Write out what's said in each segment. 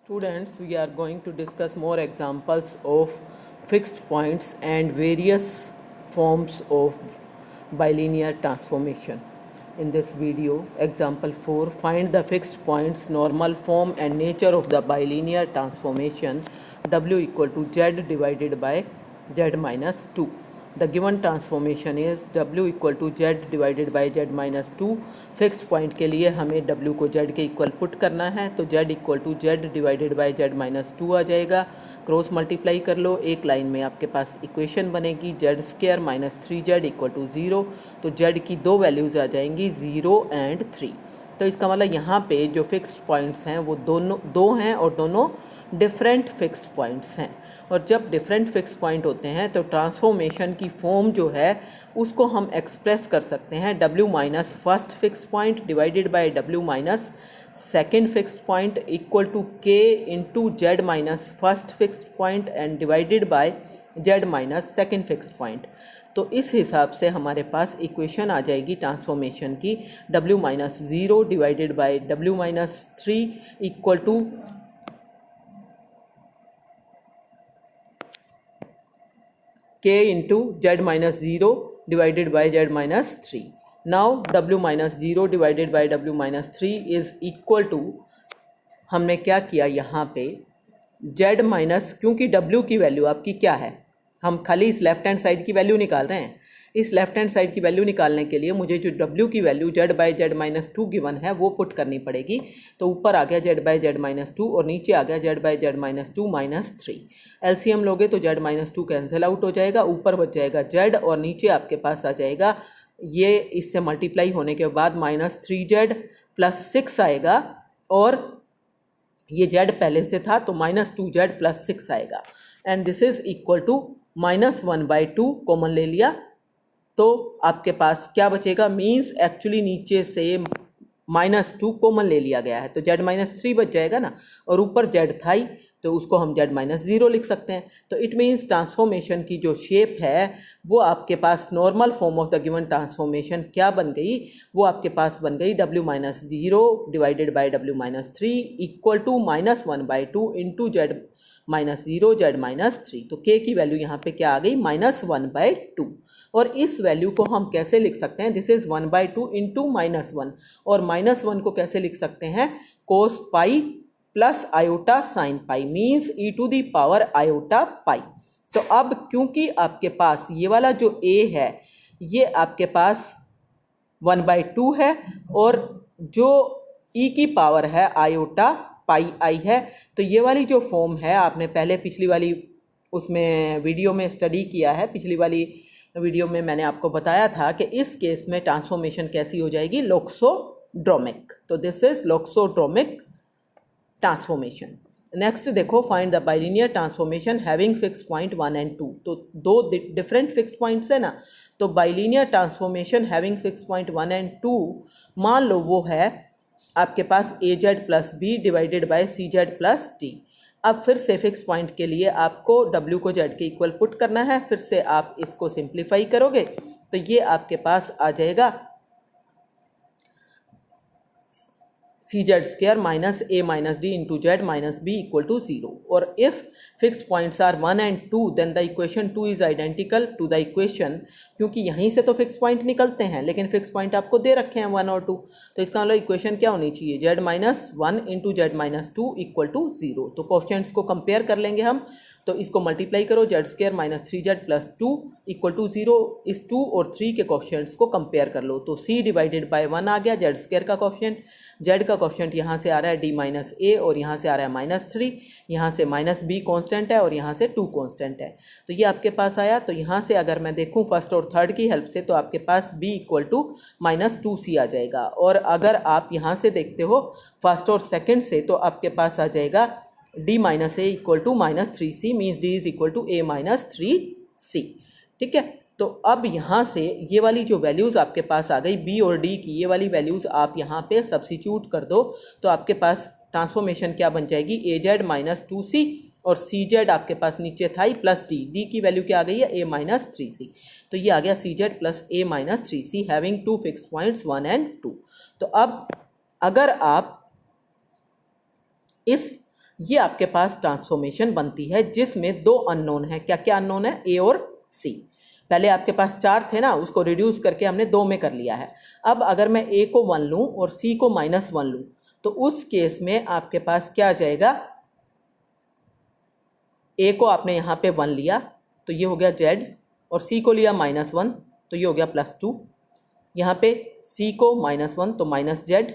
Students, we are going to discuss more examples of fixed points and various forms of bilinear transformation. In this video, example 4, find the fixed points, normal form and nature of the bilinear transformation W equal to Z divided by Z minus 2. The given transformation is W equal to Z divided by Z minus 2. Fixed point के लिए हमें W को Z के equal put करना है, तो Z equal to Z divided by Z minus 2 आ जाएगा। क्रॉस मल्टीप्लाई कर लो, एक लाइन में आपके पास इक्वेशन बनेगी Z square minus 3Z equal to 0। तो Z की दो वैल्यूज़ आ जाएंगी 0 एंड 3। तो इसका मतलब यहाँ पे जो फिक्स्ड पॉइंट्स हैं वो दोनों दो हैं और दोनों डिफरेंट फिक्स्ड पॉइंट्स हैं। और जब डिफरेंट फिक्स पॉइंट होते हैं तो ट्रांसफॉर्मेशन की फॉर्म जो है उसको हम एक्सप्रेस कर सकते हैं W minus first fix point divided by W minus second fix point equal to K into Z minus first fix point and divided by Z minus second fix point. तो इस हिसाब से हमारे पास इक्वेशन आ जाएगी transformation की W minus 0 divided by W minus 3 equal to K into Z minus 0 divided by Z minus 3. Now W minus 0 divided by W minus 3 is equal to, हमने क्या किया यहाँ पे Z माइनस, क्योंकि W की value आपकी क्या है, हम खाली इस लेफ्ट हैंड साइड की वैल्यू निकाल रहे हैं। इस लेफ्ट हैंड साइड की वैल्यू निकालने के लिए मुझे जो W की value Z by Z minus 2 given है वो पुट करनी पड़ेगी। तो ऊपर आ गया Z बाई Z माइनस 2 और नीचे आ गया Z by Z minus 2 minus 3। LCM लोगे तो Z माइनस 2 कैंसिल आउट हो जाएगा, ऊपर बच जाएगा Z और नीचे आपके पास आ जाएगा ये इससे मल्टीप्लाई होने के बाद माइनस 3Z प्लस 6 आएगा और ये Z पहले से था तो माइनस 2Z प्लस 6 आएगा। And this is equal to minus 1/2 common ले लिया तो आपके पास क्या बचेगा, मीन्स एक्चुअली नीचे से माइनस 2 कॉमन ले लिया गया है तो Z माइनस 3 बच जाएगा ना, और ऊपर Z था ही तो उसको हम Z माइनस 0 लिख सकते हैं। तो इट मीन्स ट्रांसफॉर्मेशन की जो शेप है वो आपके पास normal form of the given transformation क्या बन गई, वो आपके पास बन गई W minus 0 divided by W minus 3 equal to minus 1/2 into Z minus 0 Z minus 3। तो K की वैल्यू यहाँ पे क्या आ गई, माइनस 1/2। और इस वैल्यू को हम कैसे लिख सकते हैं, दिस इज 1/2 इंटू माइनस 1, और माइनस 1 को कैसे लिख सकते हैं, cos pi plus iota sine pi, means e to the power iota pi. तो अब क्योंकि आपके पास ये वाला जो a है ये आपके पास 1/2 है और जो e की पावर है आयोटा पाई आई है, तो ये वाली जो फॉर्म है आपने पहले पिछली वाली उसमें वीडियो में स्टडी किया है। पिछली वाली वीडियो में मैंने आपको बताया था कि इस केस में ट्रांसफॉर्मेशन कैसी हो जाएगी, लोक्सोड्रोमिक। तो दिस इज लोक्सोड्रोमिक ट्रांसफॉर्मेशन। नेक्स्ट देखो, find the bilinear transformation having fix point 1 and 2। तो दो डिफरेंट फिक्स पॉइंट्स है ना, तो bilinear transformation having fix point 1 and 2 मान लो वो है आपके पास AZ plus B divided by CZ plus D। अब फिर से फिक्स पॉइंट के लिए आपको W को Z के इक्वल पुट करना है, फिर से आप इसको सिंप्लीफाई करोगे तो ये आपके पास आ जाएगा CZ square minus A minus D into Z minus B equal to 0। और if fixed points are 1 and 2 then the equation 2 is identical to the equation, क्योंकि यहीं से तो फिक्स पॉइंट निकलते हैं लेकिन फिक्स पॉइंट आपको दे रखे हैं 1 और 2, तो इसका मतलब इक्वेशन क्या होनी चाहिए, Z minus 1 into Z minus 2 equal to 0। तो कोएफिशिएंट्स को कंपेयर कर लेंगे हम, तो इसको मल्टीप्लाई करो, Z square minus 3Z plus 2 equal to 0। इस 2 और 3 के कोएफिशिएंट्स को कंपेयर कर लो तो C डिवाइडेड बाय 1 आ गया Z स्क्वायर का कोएफिशिएंट, Z का कोएफिशिएंट यहाँ से आ रहा है D माइनस A और यहाँ से आ रहा है माइनस 3, यहाँ से माइनस B कॉन्स्टेंट है और यहाँ से 2 कॉन्स्टेंट है। तो ये आपके पास आया, तो यहाँ से अगर मैं देखूँ फर्स्ट और थर्ड की हेल्प से तो आपके पास B equal to minus 2C आ जाएगा। और अगर आप यहाँ से देखते हो फर्स्ट और सेकेंड से तो आपके पास आ जाएगा D minus A equal to minus 3C, means D is equal to A minus 3C। ठीक है, तो अब यहाँ से ये वाली जो वैल्यूज़ आपके पास आ गई B और D की, ये वाली वैल्यूज़ आप यहाँ पे सब्स्टिट्यूट कर दो तो आपके पास ट्रांसफॉर्मेशन क्या बन जाएगी, AZ माइनस 2C और CZ आपके पास नीचे था ही प्लस D की वैल्यू क्या आ गई है, A माइनस 3C। तो ये आ गया CZ plus A minus 3C having 2 fix points 1 and 2। तो अब अगर आप इस ये आपके पास ट्रांसफॉर्मेशन बनती है जिसमें दो अननोन है। क्या क्या अननोन है? ए और सी। पहले आपके पास 4 थे ना, उसको रिड्यूस करके हमने 2 में कर लिया है। अब अगर मैं ए को 1 लूँ और सी को -1 लूँ तो उस केस में आपके पास क्या आ जाएगा? ए को आपने यहाँ पे 1 लिया तो ये हो गया z, और सी को लिया -1 तो ये हो गया +2। यहाँ पे सी को -1 तो -z,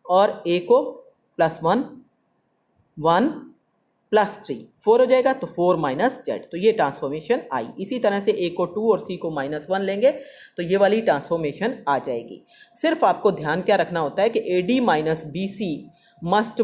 और ए को +1 1 +3 4 हो जाएगा तो 4 - z। तो ये ट्रांसफॉर्मेशन आई। इसी तरह से ए को 2 और सी को -1 लेंगे तो ये वाली ट्रांसफॉर्मेशन आ जाएगी। सिर्फ आपको ध्यान क्या रखना होता है कि AD - BC must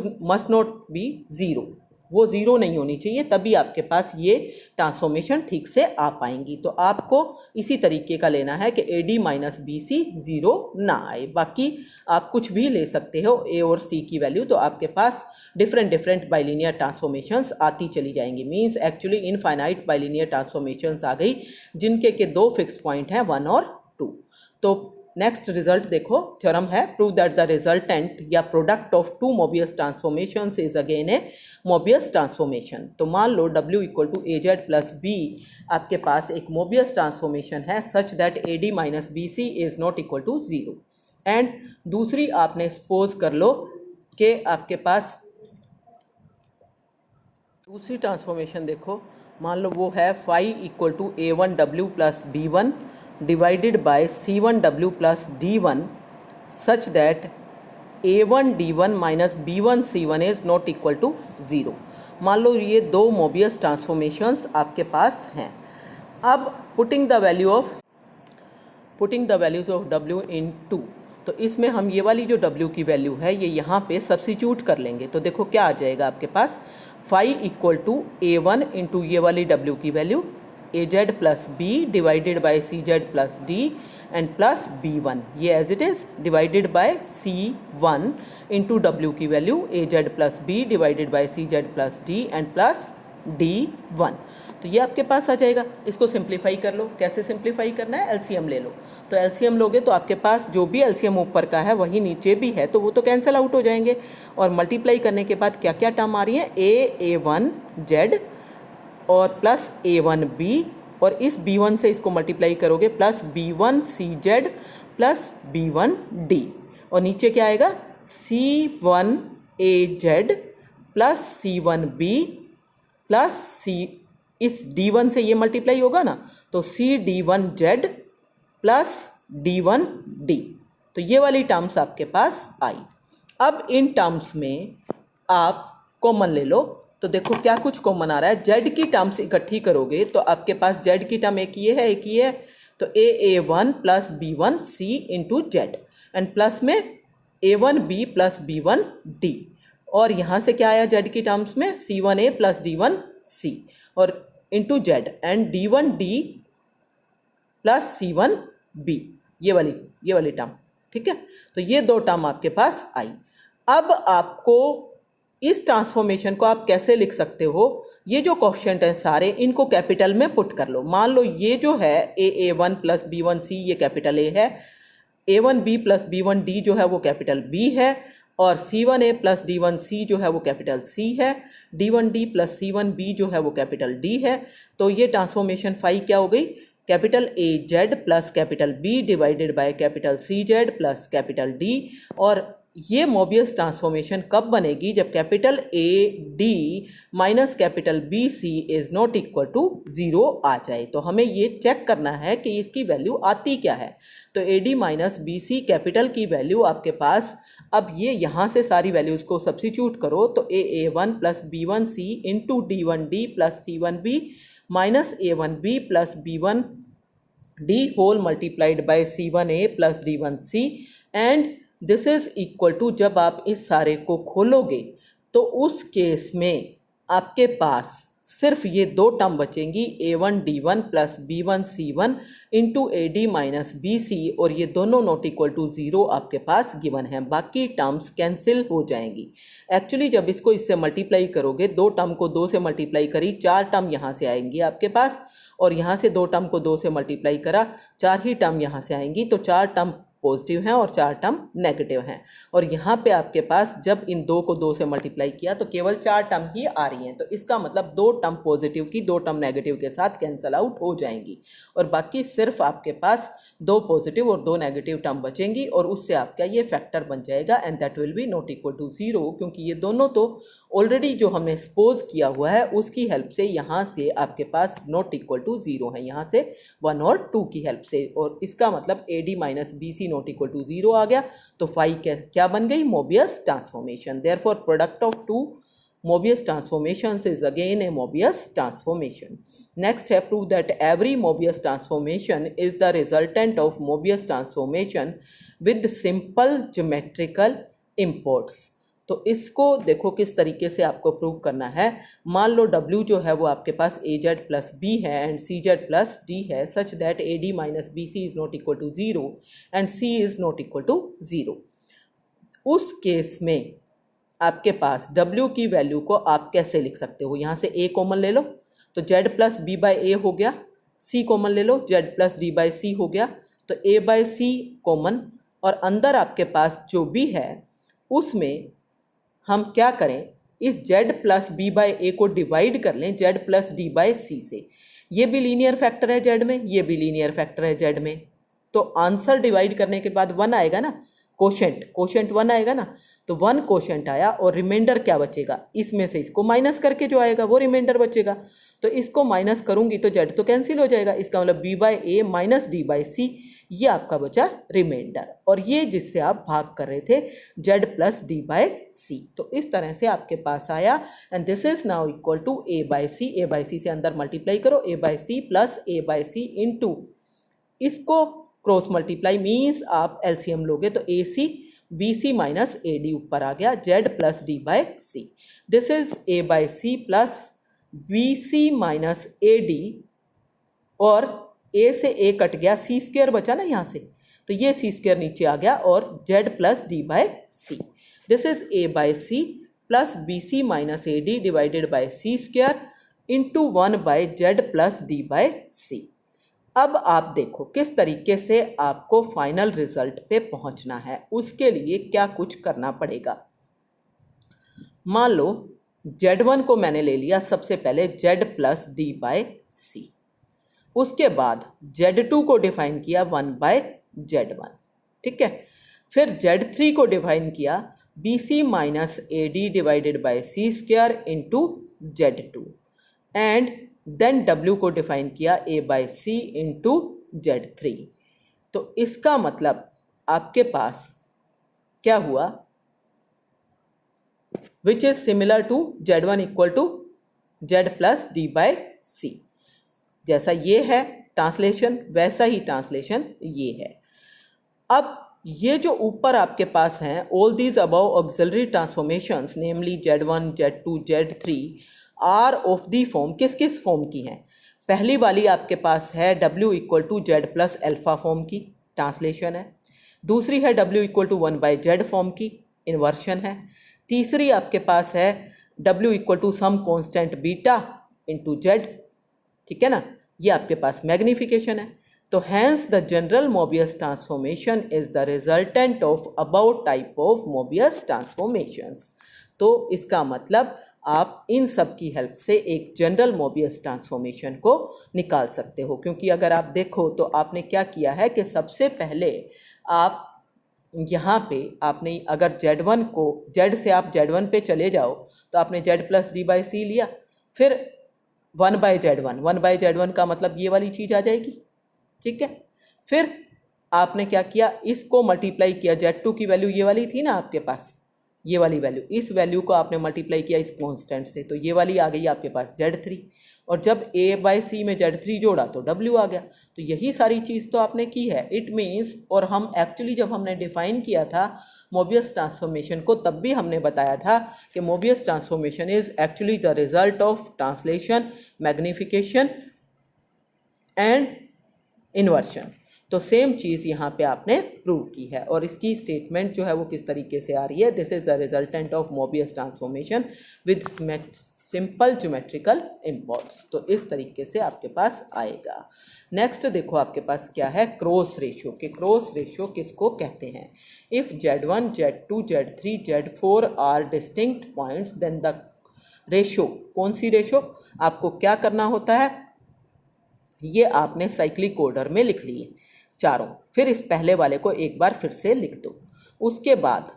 not be 0, वो 0 नहीं होनी चाहिए, तभी आपके पास ये ट्रांसफॉर्मेशन ठीक से आ पाएंगी। तो आपको इसी तरीके का लेना है कि AD - BC 0 ना आए। बाकी आप कुछ भी ले सकते हो ए और सी की वैल्यू, तो आपके पास डिफरेंट बाइलिनियर ट्रांसफॉर्मेशंस आती चली जाएंगी। Means actually infinite bilinear transformations आ गई जिनके के 2 फिक्स पॉइंट हैं 1 और 2। तो नेक्स्ट रिजल्ट देखो, थ्योरम है प्रूव दैट द रिजल्टेंट या product of 2 Mobius transformations is again A Mobius transformation. तो मान लो W = AZ + B आपके पास एक मोबियस ट्रांसफॉर्मेशन है such that AD - BC is not equal to 0। And दूसरी आपने सपोज कर लो कि आपके पास दूसरी ट्रांसफॉर्मेशन देखो, मान लो वो है phi = A1W + B1 divided by C1W + D1 such that A1D1 - B1C1 is not equal to 0। मान लो ये 2 मोबियस ट्रांसफॉर्मेशंस आपके पास हैं। अब putting the values of W इन 2, तो इसमें हम ये वाली जो W की वैल्यू है ये यहाँ पे सब्स्टिट्यूट कर लेंगे। तो देखो क्या आ जाएगा आपके पास, phi = A1 × ये वाली W की value AZ + B divided by CZ + D and plus B1, ये as it is divided by C1 × W की value AZ + B divided by CZ + D and plus D1। तो ये आपके पास आ जाएगा। इसको सिंप्लीफाई कर लो। कैसे सिंप्लीफाई करना है? एलसीएम ले लो। तो एलसीएम लोगे तो आपके पास जो भी एलसीएम ऊपर का है वही नीचे भी है, तो वो तो कैंसिल आउट हो जाएंगे। और मल्टीप्लाई करने के बाद क्या क्या टर्म आ रही है? A1Z और प्लस A1B, और इस B1 से इसको मल्टीप्लाई करोगे प्लस B1CZ प्लस B1D, और नीचे क्या आएगा? C1AZ plus C1B plus C, इस D1 से ये मल्टीप्लाई होगा ना तो CD1Z प्लस D1D। तो ये वाली टर्म्स आपके पास आई। अब इन टर्म्स में आप कॉमन ले लो। तो देखो क्या कुछ कॉमन आ रहा है। Z की टर्म्स इकट्ठी करोगे तो आपके पास Z की टर्म एक ये है, एक ये है, तो A1 plus B1C into Z and plus में A1B प्लस B1D, और यहाँ से क्या आया Z की टर्म्स में? C1A प्लस D1C और into Z and D1D plus C1B, ये वाली टर्म। ठीक है, तो ये 2 टर्म आपके पास आई। अब आपको इस ट्रांसफॉर्मेशन को आप कैसे लिख सकते हो? ये जो कोएफिशिएंट हैं सारे, इनको कैपिटल में पुट कर लो। मान लो ये जो है A1 प्लस B1C ये कैपिटल A है, A1B प्लस B1D जो है वो कैपिटल B है, और C1A प्लस D1C जो है वो कैपिटल C है, D1D प्लस C1B जो है वो कैपिटल D है। तो ये ट्रांसफॉर्मेशन फाई क्या हो गई? कैपिटल AZ प्लस capital B divided by capital CZ प्लस कैपिटल D। और ये मोबियस ट्रांसफॉर्मेशन कब बनेगी? जब capital AD minus capital BC is not equal to 0 आ जाए। तो हमें ये चेक करना है कि इसकी वैल्यू आती क्या है। तो AD माइनस BC कैपिटल की वैल्यू आपके पास, अब ये यहाँ से सारी वैल्यूज़ को सब्स्टिट्यूट करो तो A1 plus B1C into D1D plus C1B minus A1B plus B1D whole multiplied by C1A plus D1C and this is equal to, जब आप इस सारे को खोलोगे तो उस केस में आपके पास सिर्फ ये 2 टर्म बचेंगी, A1D1 plus B1C1 into AD minus BC, और ये दोनों नॉट इक्वल टू 0 आपके पास गिवन है। बाकी टर्म्स कैंसिल हो जाएंगी। एक्चुअली जब इसको इससे मल्टीप्लाई करोगे, 2 टर्म को 2 से मल्टीप्लाई करी, 4 टर्म यहाँ से आएंगी आपके पास, और यहाँ से 2 टर्म को 2 से मल्टीप्लाई करा, 4 ही टर्म यहाँ से आएंगी। तो 4 टर्म पॉजिटिव हैं और 4 टर्म नेगेटिव हैं। और यहाँ पे आपके पास जब इन 2 को 2 से मल्टीप्लाई किया तो केवल 4 टर्म ही आ रही हैं, तो इसका मतलब 2 टर्म पॉजिटिव की 2 टर्म नेगेटिव के साथ कैंसल आउट हो जाएंगी और बाकी सिर्फ आपके पास 2 पॉजिटिव और 2 नेगेटिव टर्म बचेंगी और उससे आपका ये फैक्टर बन जाएगा and that will be not equal to 0, क्योंकि ये दोनों तो ऑलरेडी जो हमने सपोज किया हुआ है उसकी हेल्प से यहाँ से आपके पास नॉट इक्वल टू 0 है, यहाँ से 1 और 2 की हेल्प से, और इसका मतलब AD minus BC not equal to 0 आ गया। तो फाई क्या बन गई? Mobius transformation. Therefore product of 2 Mobius transformations is again a Mobius transformation. Next है prove that every Mobius transformation is the resultant of Mobius transformation with simple geometrical imports. तो इसको देखो किस तरीके से आपको प्रूव करना है। मान लो W जो है वो आपके पास AZ प्लस B है एंड CZ प्लस D है such that AD minus BC is not equal to 0 and C is not equal to 0। उस केस में आपके पास W की वैल्यू को आप कैसे लिख सकते हो? यहाँ से A कॉमन ले लो तो Z प्लस B बाई ए हो गया, C कॉमन ले लो Z plus D by C हो गया, तो A बाई C कॉमन, और अंदर आपके पास जो भी है उसमें हम क्या करें, इस Z प्लस B बाई ए को डिवाइड कर लें Z plus D by C से। ये भी लीनियर फैक्टर है Z में, ये भी लीनियर फैक्टर है Z में, तो आंसर डिवाइड करने के बाद 1 आएगा ना, कोशेंट 1 आएगा ना, तो 1 कोशेंट आया और रिमाइंडर क्या बचेगा? इसमें से इसको माइनस करके जो आएगा वो रिमाइंडर बचेगा, तो इसको माइनस करूंगी तो Z तो कैंसिल हो जाएगा, इसका मतलब B by A minus D by C, ये आपका बचा रिमाइंडर, और ये जिससे आप भाग कर रहे थे Z plus D by C। तो इस तरह से आपके पास आया and this is now equal to A by C से अंदर मल्टीप्लाई करो, A by C plus A by C into इसको क्रॉस मल्टीप्लाई मीन्स आप LCM लोगे तो AC BC माइनस AD ऊपर आ गया Z plus D by C। This is A by C plus BC minus AD, और A से A cut गया, C square बचा ना यहाँ से, तो ये C स्क्वायर नीचे आ गया और Z plus D by C। This is A by C plus BC minus AD divided by C square into 1 by Z plus D by C। अब आप देखो किस तरीके से आपको फाइनल रिजल्ट पे पहुंचना है, उसके लिए क्या कुछ करना पड़ेगा। मान लो Z1 को मैंने ले लिया सबसे पहले Z plus D by C, उसके बाद Z2 को डिफाइन किया 1 बाई Z1, ठीक है, फिर Z3 को डिफाइन किया BC minus AD divided by C square into Z2 and then W को डिफाइन किया A by C into Z3। तो इसका मतलब आपके पास क्या हुआ, which is similar to Z1 equal to Z plus D by C। जैसा ये है ट्रांसलेशन वैसा ही ट्रांसलेशन ये है। अब ये जो ऊपर आपके पास हैं all these above auxiliary transformations namely Z1 Z2 Z3 are of the form, किस किस फॉर्म की हैं? पहली वाली आपके पास है W equal to Z plus alpha form की, ट्रांसलेशन है। दूसरी है W equal to 1 by Z form की, इन्वर्शन है। तीसरी आपके पास है W equal to some constant beta into Z, ठीक है ना, ये आपके पास मैग्निफिकेशन है। तो hence the general Mobius transformation is the resultant of about type of Mobius transformations. तो इसका मतलब आप इन सब की हेल्प से एक जनरल मोबियस ट्रांसफॉर्मेशन को निकाल सकते हो, क्योंकि अगर आप देखो तो आपने क्या किया है कि सबसे पहले आप यहाँ पे आपने अगर Z1 को Z से आप Z1 पे चले जाओ तो आपने Z plus D by C लिया, फिर 1 बाई Z1 का मतलब ये वाली चीज़ आ जाएगी, ठीक है। फिर आपने क्या किया, इसको मल्टीप्लाई किया, Z2 की वैल्यू ये वाली थी ना आपके पास, ये वाली वैल्यू, इस वैल्यू को आपने मल्टीप्लाई किया इस कांस्टेंट से, तो ये वाली आ गई आपके पास Z3, और जब A बाई C में Z3 जोड़ा तो W आ गया। तो यही सारी चीज़ तो आपने की है, इट मीन्स, और हम एक्चुअली जब हमने डिफाइन किया था मोबियस ट्रांसफॉर्मेशन को तब भी हमने बताया था कि Mobius transformation is actually the result of translation, magnification and inversion. तो सेम चीज़ यहाँ पे आपने प्रूव की है, और इसकी स्टेटमेंट जो है वो किस तरीके से आ रही है, this is the resultant of Mobius transformation with simple geometrical imports. तो इस तरीके से आपके पास आएगा। नेक्स्ट देखो आपके पास क्या है, क्रॉस रेशियो। के क्रॉस रेशियो किसको कहते हैं? If Z1, Z2, Z3, Z4 are distinct points then the ratio, कौन सी रेशियो? आपको क्या करना होता है, ये आपने साइक्लिक ऑर्डर में लिख लिए चारों, फिर इस पहले वाले को एक बार फिर से लिख दो। उसके बाद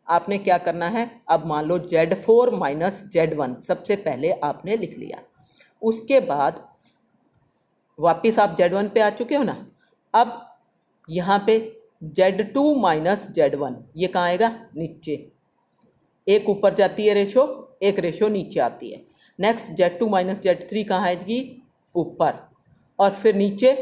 आपने क्या करना है, अब मान लो Z4 माइनस Z1 सबसे पहले आपने लिख लिया। उसके बाद वापिस आप Z1 पे आ चुके हो ना, अब यहाँ पे Z2 माइनस Z1 ये कहाँ आएगा? नीचे। एक ऊपर जाती है रेशो, एक रेशो नीचे आती है। नेक्स्ट Z2 माइनस Z3 कहाँ आएगी? ऊपर। और फिर नीचे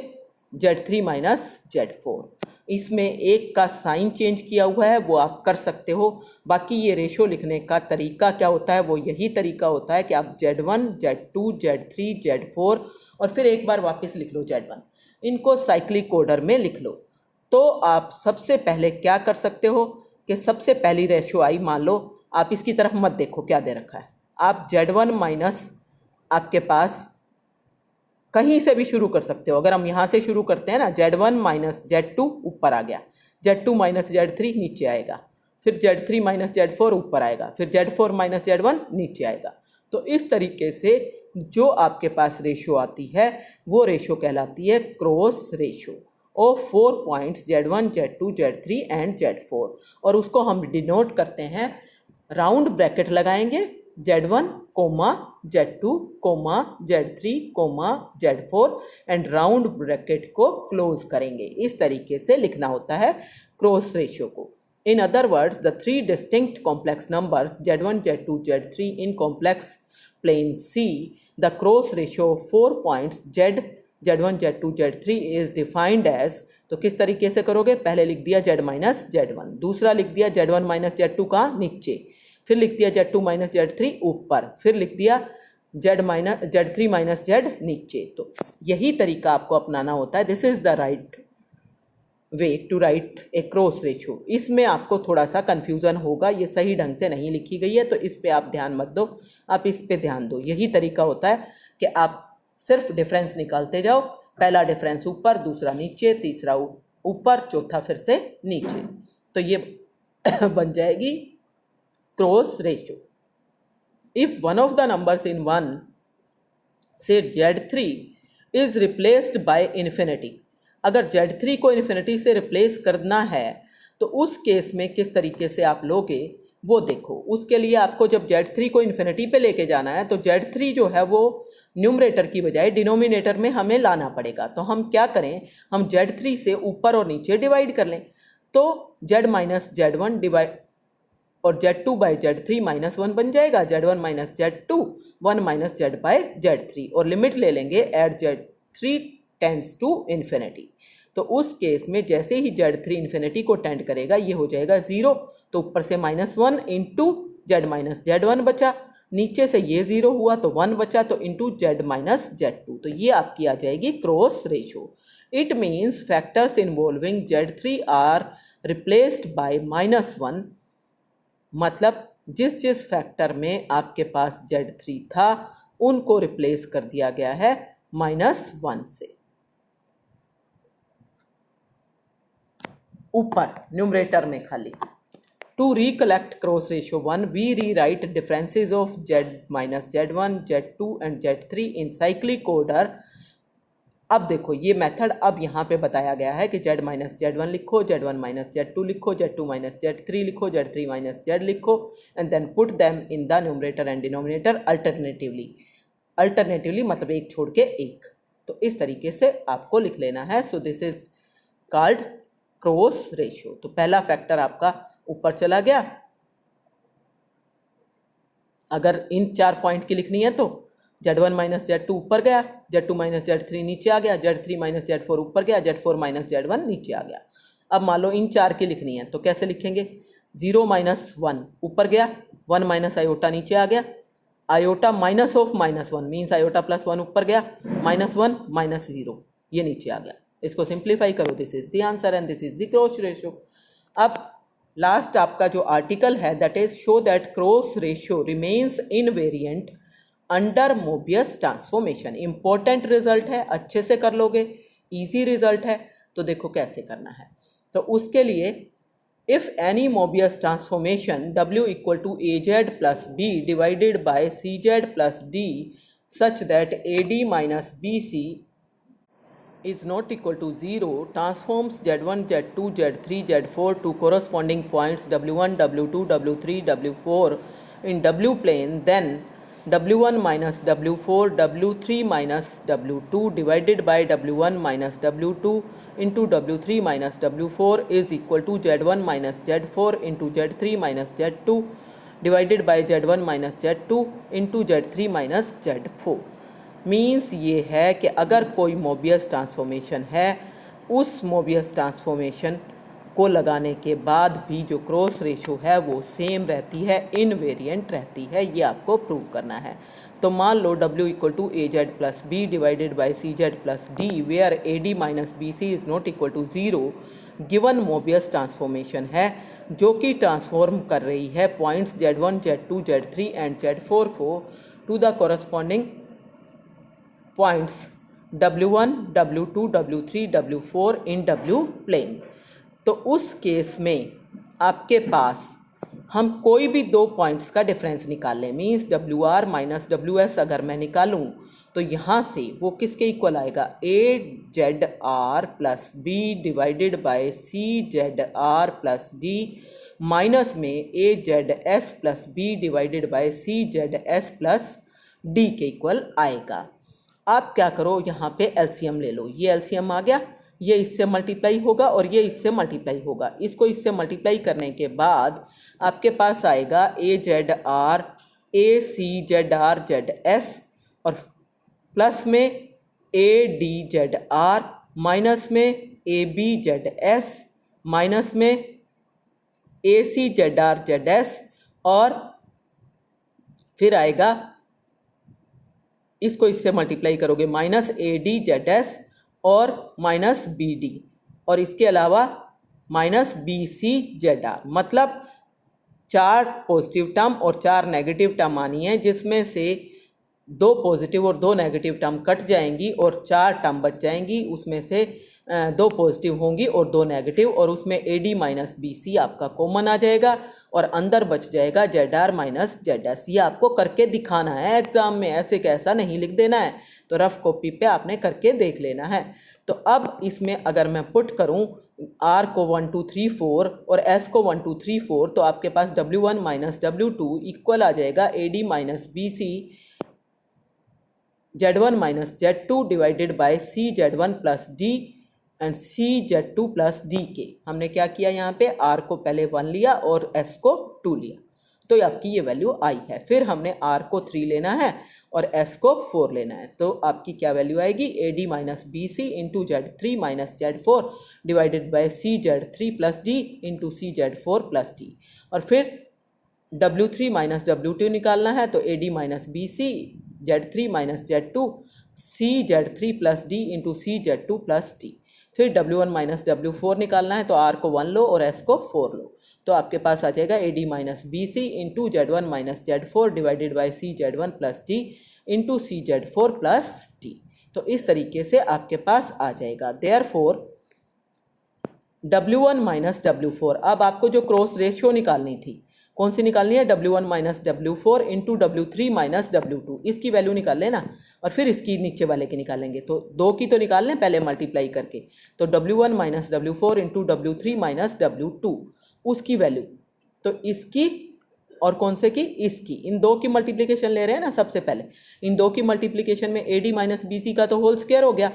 Z3 माइनस Z4। इसमें एक का साइन चेंज किया हुआ है, वो आप कर सकते हो। बाकी ये रेशो लिखने का तरीका क्या होता है, वो यही तरीका होता है कि आप Z1, Z2, Z3, Z4 और फिर एक बार वापस लिख लो Z1, इनको साइक्लिक ऑर्डर में लिख लो। तो आप सबसे पहले क्या कर सकते हो कि सबसे पहली रेशो आई, मान लो आप इसकी तरफ मत देखो क्या दे रखा है, आप Z1 माइनस आपके पास कहीं से भी शुरू कर सकते हो। अगर हम यहाँ से शुरू करते हैं ना, Z1 माइनस Z2 ऊपर आ गया, Z2 माइनस Z3 नीचे आएगा, फिर Z3 माइनस Z4 ऊपर आएगा, फिर Z4 माइनस Z1 नीचे आएगा। तो इस तरीके से जो आपके पास रेशो आती है वो रेशो कहलाती है cross ratio of 4 points Z1, Z2, Z3 and Z4। और उसको हम डिनोट करते हैं, राउंड ब्रैकेट लगाएंगे, Z1, Z2, Z3, Z4 and round bracket को क्लोज करेंगे। इस तरीके से लिखना होता है क्रॉस रेशियो को। In other words, the three distinct complex numbers Z1, Z2, Z3 in complex plane C, the cross ratio of 4 points Z1, Z2, Z3 is defined as. तो किस तरीके से करोगे, पहले लिख दिया Z माइनस Z1, दूसरा लिख दिया Z1 माइनस Z2 का नीचे, फिर लिख दिया Z2 माइनस Z3 ऊपर, फिर लिख दिया Z3 माइनस Z नीचे। तो यही तरीका आपको अपनाना होता है। This is the right way to write a cross ratio. इसमें आपको थोड़ा सा कंफ्यूजन होगा, ये सही ढंग से नहीं लिखी गई है, तो इस पे आप ध्यान मत दो, आप इस पे ध्यान दो। यही तरीका होता है कि आप सिर्फ डिफरेंस निकालते जाओ, पहला डिफरेंस ऊपर, दूसरा नीचे, तीसरा ऊपर, चौथा फिर से नीचे। तो ये बन जाएगी cross ratio. If one of the numbers in one, say Z3 is replaced by infinity, अगर Z3 को इन्फिनिटी से रिप्लेस करना है तो उस केस में किस तरीके से आप लोगे वो देखो। उसके लिए आपको जब Z3 को इन्फिनिटी पे लेके जाना है तो Z3 जो है वो न्यूमरेटर की बजाय डिनोमिनेटर में हमें लाना पड़ेगा। तो हम क्या करें, हम Z3 से ऊपर और नीचे डिवाइड कर लें, तो Z माइनस Z1 डिवाइड और Z2 बाई Z3 माइनस 1 बन जाएगा। Z1 minus Z2 1 minus Z by Z3 और लिमिट ले लेंगे eight Z3 tends to infinity. तो उस केस में जैसे ही Z3 इन्फिनिटी को टेंड करेगा ये हो जाएगा 0, तो ऊपर से -1 इंटू Z माइनस Z1 बचा, नीचे से ये 0 हुआ तो 1 बचा, तो इंटू Z माइनस Z2। तो ये आपकी आ जाएगी cross ratio. It means factors involving Z3 are replaced by -1, मतलब जिस जिस फैक्टर में आपके पास Z3 था उनको रिप्लेस कर दिया गया है -1 से। ऊपर न्यूमरेटर में खाली। To recollect cross ratio 1 we rewrite differences of Z minus Z1, Z2 and Z3 in cyclic order. अब देखो ये मेथड अब यहाँ पे बताया गया है कि Z माइनस Z1 लिखो, Z1 माइनस Z2 लिखो, Z2 माइनस Z3 लिखो, Z3 माइनस Z लिखो and then put them in the numerator and denominator alternatively. Alternatively मतलब एक छोड़ के एक। तो इस तरीके से आपको लिख लेना है। So this is called cross ratio. तो पहला फैक्टर आपका ऊपर चला गया। अगर इन 4 पॉइंट की लिखनी है तो Z1 माइनस Z2 ऊपर गया, Z2 माइनस Z3 नीचे आ गया, Z3 माइनस Z4 ऊपर गया, Z4 माइनस Z1 नीचे आ गया। अब मान लो इन 4 की लिखनी है तो कैसे लिखेंगे, 0 माइनस 1 ऊपर गया, 1 माइनस आयोटा नीचे आ गया, iota minus of -1 means iota plus 1 ऊपर गया, -1 माइनस 0 ये नीचे आ गया। इसको सिंप्लीफाई करो, this is the answer and this is the cross ratio. अब लास्ट आपका जो आर्टिकल है that is show that cross ratio remains invariant under Mobius transformation. Important result है, अच्छे से कर लोगे, इजी रिजल्ट है। तो देखो कैसे करना है। तो उसके लिए if any Mobius transformation W equal to AZ plus B divided by CZ plus D such that AD minus BC is not equal to 0, transforms Z1, Z2, Z3, Z4 to corresponding points W1, W2, W3, W4 in W plane, then W1 minus W4, W3 minus W2 divided by W1 minus W2 into W3 minus W4 is equal to Z1 minus Z4 into Z3 minus Z2 divided by Z1 minus Z2 into Z3 minus Z4। Means ये है कि अगर कोई Mobius transformation है, उस Mobius transformation को लगाने के बाद भी जो क्रॉस रेशो है वो सेम रहती है, इनवेरिएंट रहती है। ये आपको प्रूव करना है। तो मान लो W equal to AZ plus B divided by CZ plus D where AD minus BC is not equal to 0 given Mobius transformation है जो कि ट्रांसफॉर्म कर रही है points Z1, Z2, Z3 and Z4 को to the corresponding points W1, W2, W3, W4 in W plane. तो उस case में आपके पास हम कोई भी दो पॉइंट्स का डिफरेंस निकाल लें, मीन्स WR माइनस WS अगर मैं निकालूं तो यहाँ से वो किसके इक्वल आएगा, AZR plus B divided bye CZR plus D minus में AZS plus B divided bye CZS plus D के इक्वल आएगा। आप क्या करो, यहाँ पे एलसीएम ले लो। ये एलसीएम आ गया, ये इससे मल्टीप्लाई होगा और ये इससे मल्टीप्लाई होगा। इसको इससे मल्टीप्लाई करने के बाद आपके पास आएगा AZR ACZR ZS और प्लस में ADZR माइनस में ABZS माइनस में ACZR ZS और फिर आएगा, इसको इससे मल्टीप्लाई करोगे माइनस ADZS और माइनस BD और इसके अलावा माइनस BCZR। मतलब 4 पॉजिटिव टर्म और 4 नेगेटिव टर्म आनी है, जिसमें से 2 पॉजिटिव और 2 नेगेटिव टर्म कट जाएंगी और 4 टर्म बच जाएंगी। उसमें से 2 पॉजिटिव होंगी और 2 नेगेटिव, और उसमें AD माइनस BC आपका कॉमन आ जाएगा और अंदर बच जाएगा ZR माइनस ZS। ये आपको करके दिखाना है एग्जाम में, ऐसे कैसा नहीं लिख देना है। तो रफ कॉपी पे आपने करके देख लेना है। तो अब इसमें अगर मैं पुट करूं R को 1 2 3 4 और S को 1 2 3 4 तो आपके पास W1 माइनस W2 इक्वल आ जाएगा AD minus BC Z1 minus Z2 divided by CZ1 plus D and CZ2 plus D के। हमने क्या किया, यहाँ पे R को पहले 1 लिया और S को 2 लिया, तो आपकी ये वैल्यू आई है। फिर हमने R को 3 लेना है और S को 4 लेना है, तो आपकी क्या वैल्यू आएगी, AD minus BC into Z3 minus Z4 divided by CZ3 plus D into CZ4 plus D। और फिर W3 माइनस W2 निकालना है, तो AD minus BC Z3 minus Z2 CZ3 plus D into CZ2 plus D। फिर W1 minus W4 निकालना है, तो R को 1 लो और S को 4 लो, तो आपके पास आ जाएगा AD minus BC into Z1 minus Z4 divided by CZ1 plus D into CZ4 plus D। तो इस तरीके से आपके पास आ जाएगा। देयरफॉर W1 माइनस W4, अब आपको जो क्रॉस रेशियो निकालनी थी, कौन सी निकालनी है, W1 minus W4 into W3 minus W2, इसकी वैल्यू निकाल लेना और फिर इसकी नीचे वाले की निकालेंगे। तो 2 की तो निकाल लें पहले मल्टीप्लाई करके, तो W1 minus W4 into W3 minus W2 उसकी वैल्यू, तो इसकी और कौन से की, इसकी, इन 2 की मल्टीप्लिकेशन ले रहे हैं ना। सबसे पहले इन 2 की मल्टीप्लिकेशन में AD माइनस BC का तो होल स्क्वायर हो गया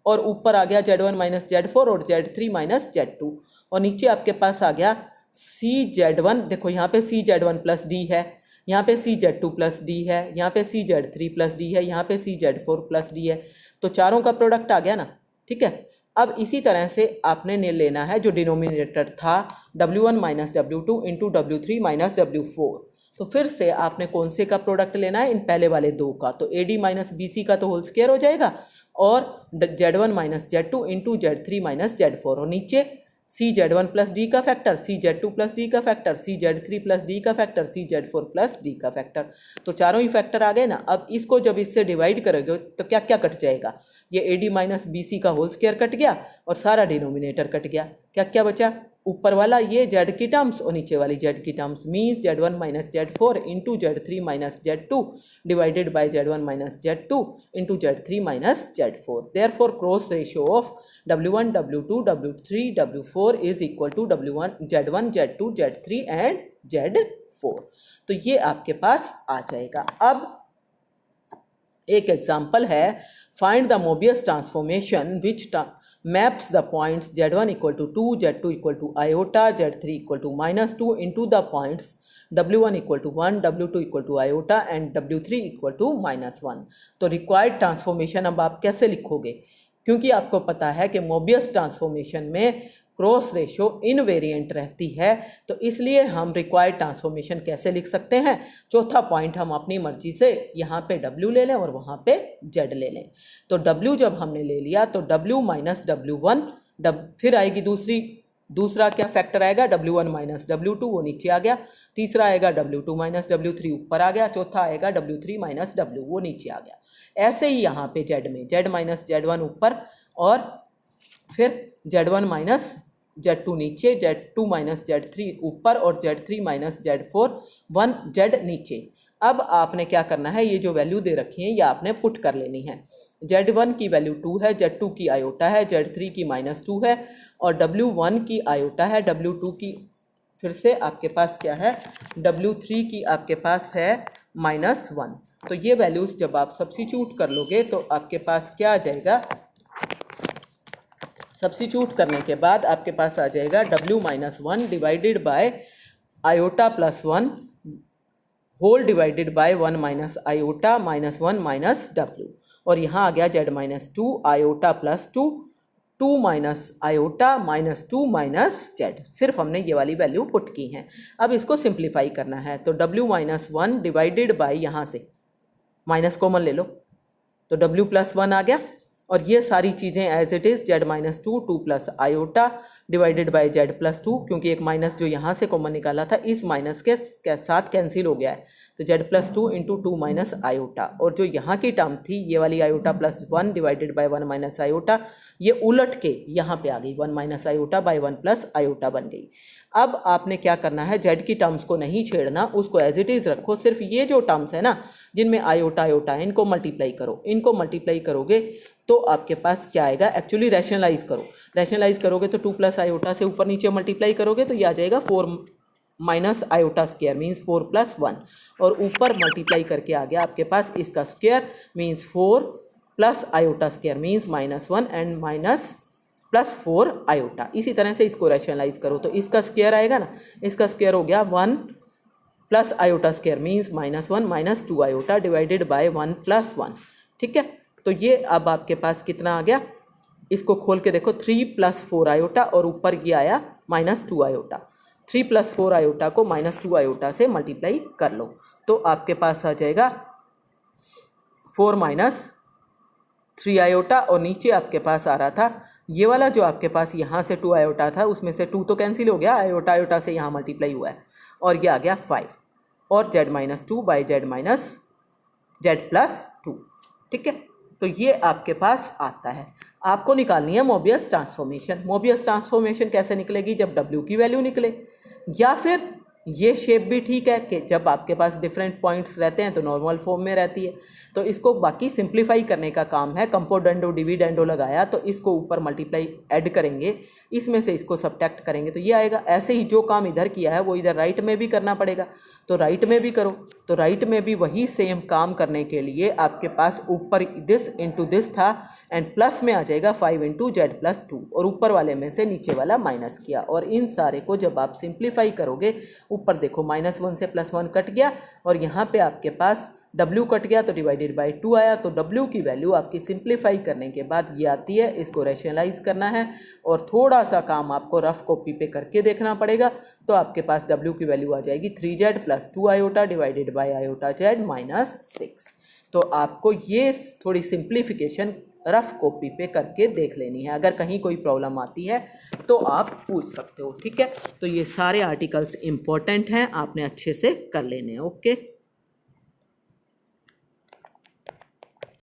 और ऊपर आ गया Z1 माइनस Z4 और Z3 माइनस Z2 और नीचे आपके पास आ गया CZ1। देखो यहाँ पे CZ1 प्लस D है, यहाँ पे CZ2 प्लस D है, यहाँ पे CZ3 प्लस D है, यहाँ पे CZ4 प्लस D है, तो चारों का प्रोडक्ट आ गया ना। ठीक है, अब इसी तरह से आपने लेना है जो डिनोमिनेटर था W1 minus W2 into W3 minus W4, तो फिर से आपने कौन से का प्रोडक्ट लेना है, इन पहले वाले 2 का, तो AD माइनस BC का तो होल स्क्वायर हो जाएगा और Z1 minus Z2 into Z3 minus Z4 और नीचे सी जेड वन प्लस डी का फैक्टर, सी जेड टू प्लस डी का फैक्टर, सी जेड थ्री प्लस डी का फैक्टर, सी जेड फोर प्लस डी का फैक्टर। तो चारों ही फैक्टर आ गए ना। अब इसको जब इससे डिवाइड करोगे तो क्या क्या कट जाएगा, ये A D minus B C का होल स्क्वायर कट गया और सारा डिनोमिनेटर कट गया। क्या क्या बचा, ऊपर वाला ये जेड की टर्म्स और नीचे वाली जेड की terms, means Z one minus Z four into Z three minus Z two divided by Z one minus Z two into Z three minus Z four. Therefore cross ratio of W1, W2, W3, W4 is equal to W1, Z1, Z2, Z3 and Z4। तो ये आपके पास आ जाएगा। अब एक example है, find the Mobius transformation which maps the points Z1 equal to 2, Z2 equal to iota, Z3 equal to -2 into the points W1 equal to 1, W2 equal to iota and W3 equal to -1। तो required transformation अब आप कैसे लिखोगे, क्योंकि आपको पता है कि मोबियस ट्रांसफॉर्मेशन में क्रॉस रेशो इनवेरिएंट रहती है, तो इसलिए हम रिक्वायर्ड ट्रांसफॉर्मेशन कैसे लिख सकते हैं। चौथा पॉइंट हम अपनी मर्जी से यहाँ पे W ले लें और वहाँ पे Z ले लें। तो W जब हमने ले लिया तो W माइनस W1, फिर आएगी दूसरा क्या फैक्टर आएगा, W1 माइनस W2, वो नीचे आ गया। तीसरा आएगा W2 माइनस W3, ऊपर आ गया। चौथा आएगा W3 माइनस W, वो नीचे आ गया। ऐसे ही यहाँ पे Z में Z माइनस Z1 ऊपर और फिर Z1 माइनस Z2 नीचे, Z2 माइनस Z3 ऊपर और Z3 माइनस Z4 1 Z नीचे। अब आपने क्या करना है, ये जो वैल्यू दे रखी है ये आपने पुट कर लेनी है। Z1 की वैल्यू 2 है, Z2 की आयोटा है, Z3 की -2 है और W1 की आयोटा है, W2 की फिर से आपके पास क्या है, W3 की आपके पास है -1। तो ये वैल्यूज जब आप सब्स्टिट्यूट कर लोगे तो आपके पास क्या आ जाएगा, सब्स्टिट्यूट करने के बाद आपके पास आ जाएगा W-1 divided by iota plus 1 whole divided by 1 minus iota -1 minus W, और यहाँ आ गया Z-2 iota plus 2 2 minus iota -2 minus Z। सिर्फ हमने ये वाली वैल्यू पुट की हैं। अब इसको सिंप्लीफाई करना है तो W-1 डिवाइडेड बाय यहाँ से माइनस कॉमन ले लो तो W+1 आ गया और ये सारी चीज़ें as it is Z-2 2 plus iota divided by Z+2, क्योंकि एक माइनस जो यहाँ से कॉमन निकाला था इस माइनस के साथ कैंसिल हो गया है, तो Z+2 इंटू 2 माइनस आयोटा, और जो यहाँ की टर्म थी ये वाली iota plus 1 divided by 1 minus iota, ये उलट के यहाँ पे आ गई 1 minus iota by 1 plus iota बन गई। अब आपने क्या करना है, Z की टर्म्स को नहीं छेड़ना, उसको एज इट इज़ रखो। सिर्फ ये जो टर्म्स है ना जिनमें आयोटा आयोटा है इनको मल्टीप्लाई करो। इनको मल्टीप्लाई करोगे तो आपके पास क्या आएगा, एक्चुअली रैशनलाइज करो। रैशनलाइज करोगे तो 2 प्लस आयोटा से ऊपर नीचे मल्टीप्लाई करोगे तो ये आ जाएगा 4 minus iota square means 4 plus 1, और ऊपर मल्टीप्लाई करके आ गया आपके पास इसका square means 4 plus iota square means -1 and minus plus 4 iota. इसी तरह से इसको रैशनलाइज करो तो इसका स्क्वायर आएगा ना, इसका स्क्वायर हो गया 1 plus iota square means -1 minus 2 iota divided by 1 plus 1। ठीक है, तो ये अब आपके पास कितना आ गया, इसको खोल के देखो 3 प्लस 4 आयोटा और ऊपर ये आया -2 आयोटा। 3 प्लस 4 आयोटा को -2 आयोटा से मल्टीप्लाई कर लो तो आपके पास आ जाएगा 4 माइनस 3 आयोटा, और नीचे आपके पास आ रहा था ये वाला जो आपके पास यहाँ से 2 आयोटा था उसमें से 2 तो कैंसिल हो गया, आयोटा आयोटा से यहाँ मल्टीप्लाई हुआ है और ये आ गया 5 और Z-2 बाई Z+2। ठीक है, तो ये आपके पास आता है। आपको निकालनी है मोबियस ट्रांसफॉर्मेशन। मोबियस ट्रांसफॉर्मेशन कैसे निकलेगी, जब W की वैल्यू निकले, या फिर ये शेप भी ठीक है कि जब आपके पास डिफरेंट पॉइंट्स रहते हैं तो नॉर्मल फॉर्म में रहती है। तो इसको बाकी सिंप्लीफाई करने का काम है। कंपोडेंडो डिविडेंडो लगाया तो इसको ऊपर मल्टीप्लाई ऐड करेंगे, इसमें से इसको सब्ट्रैक्ट करेंगे तो ये आएगा। ऐसे ही जो काम इधर किया है वो इधर राइट में भी करना पड़ेगा, तो राइट में भी करो। तो राइट में भी वही सेम काम करने के लिए आपके पास ऊपर दिस इंटू दिस था एंड प्लस में आ जाएगा 5 इंटू Z+2, और ऊपर वाले में से नीचे वाला माइनस किया। और इन सारे को जब आप सिंप्लीफाई करोगे, ऊपर देखो -1 से +1 कट गया और यहाँ पे आपके पास W कट गया तो डिवाइडेड बाई 2 आया। तो W की वैल्यू आपकी सिंप्लीफाई करने के बाद ये आती है। इसको रैशनलाइज करना है और थोड़ा सा काम आपको रफ कॉपी पे करके देखना पड़ेगा। तो आपके पास W की वैल्यू आ जाएगी 3Z plus 2 iota divided by iota Z -6। तो आपको ये थोड़ी सिंप्लीफिकेशन रफ कॉपी पे करके देख लेनी है। अगर कहीं कोई प्रॉब्लम आती है तो आप पूछ सकते हो, ठीक है। तो ये सारे आर्टिकल्स इम्पोर्टेंट हैं, आपने अच्छे से कर लेने हैं। ओके।